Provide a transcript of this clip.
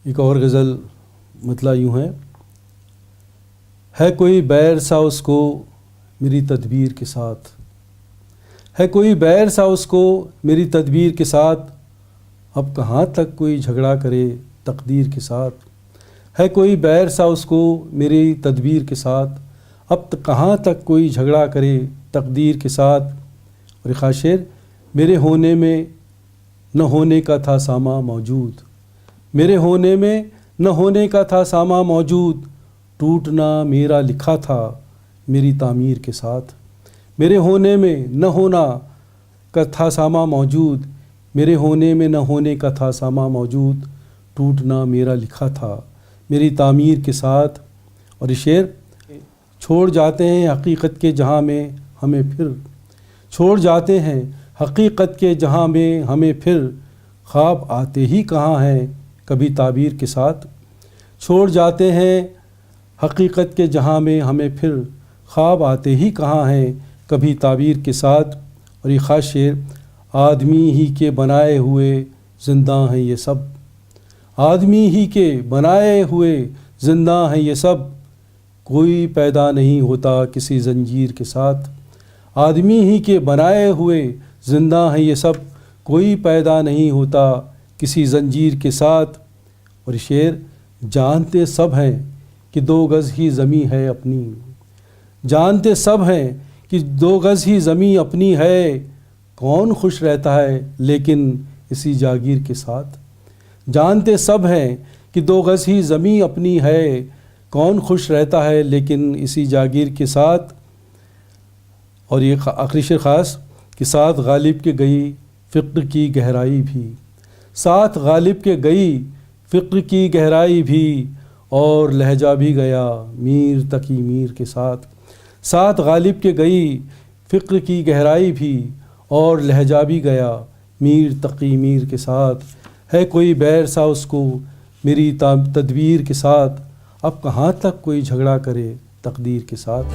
ایک اور غزل مطلع یوں ہے کوئی بیر سا اس کو میری تدبیر کے ساتھ، ہے کوئی بیر سا اس کو میری تدبیر کے ساتھ، اب کہاں تک کوئی جھگڑا کرے تقدیر کے ساتھ، ہے کوئی بیر سا اس کو میری تدبیر کے ساتھ، اب کہاں تک کوئی جھگڑا کرے تقدیر کے ساتھ۔ اور ایک خاص شعر، میرے ہونے میں نہ ہونے کا تھا ساما موجود، میرے ہونے میں نہ ہونے کا تھا ساما موجود، ٹوٹنا میرا لکھا تھا میری تعمیر کے ساتھ، میرے ہونے میں نہ ہونا کا تھا ساما موجود، میرے ہونے میں نہ ہونے کا تھا ساما موجود، ٹوٹنا میرا لکھا تھا میری تعمیر کے ساتھ۔ اور یہ شعر، چھوڑ جاتے ہیں حقیقت کے جہاں میں ہمیں پھر، چھوڑ جاتے ہیں حقیقت کے جہاں میں ہمیں پھر، خواب آتے ہی کہاں ہیں کبھی تعبیر کے ساتھ، چھوڑ جاتے ہیں حقیقت کے جہاں میں ہمیں پھر، خواب آتے ہی کہاں ہیں کبھی تعبیر کے ساتھ۔ اور یہ خاص شعر، آدمی ہی کے بنائے ہوئے زندہ ہیں یہ سب، آدمی ہی کے بنائے ہوئے زندہ ہیں یہ سب، کوئی پیدا نہیں ہوتا کسی زنجیر کے ساتھ، آدمی ہی کے بنائے ہوئے زندہ ہیں یہ سب، کوئی پیدا نہیں ہوتا کسی زنجیر کے ساتھ۔ اور شعر، جانتے سب ہیں کہ 2 گز ہی زمیں ہے اپنی، جانتے سب ہیں کہ 2 گز ہی زمیں اپنی ہے، کون خوش رہتا ہے لیکن اسی جاگیر کے ساتھ، جانتے سب ہیں کہ 2 گز ہی زمیں اپنی ہے، کون خوش رہتا ہے لیکن اسی جاگیر کے ساتھ۔ اور یہ آخری شعر خاص کہ ساتھ غالب کے گئی فقر کی گہرائی بھی، ساتھ غالب کے گئی فقر کی گہرائی بھی، اور لہجہ بھی گیا میر تقی میر کے ساتھ، ساتھ غالب کے گئی فقر کی گہرائی بھی، اور لہجہ بھی گیا میر تقی میر کے ساتھ، ہے کوئی بیر سا اس کو میری تدبیر کے ساتھ، اب کہاں تک کوئی جھگڑا کرے تقدیر کے ساتھ۔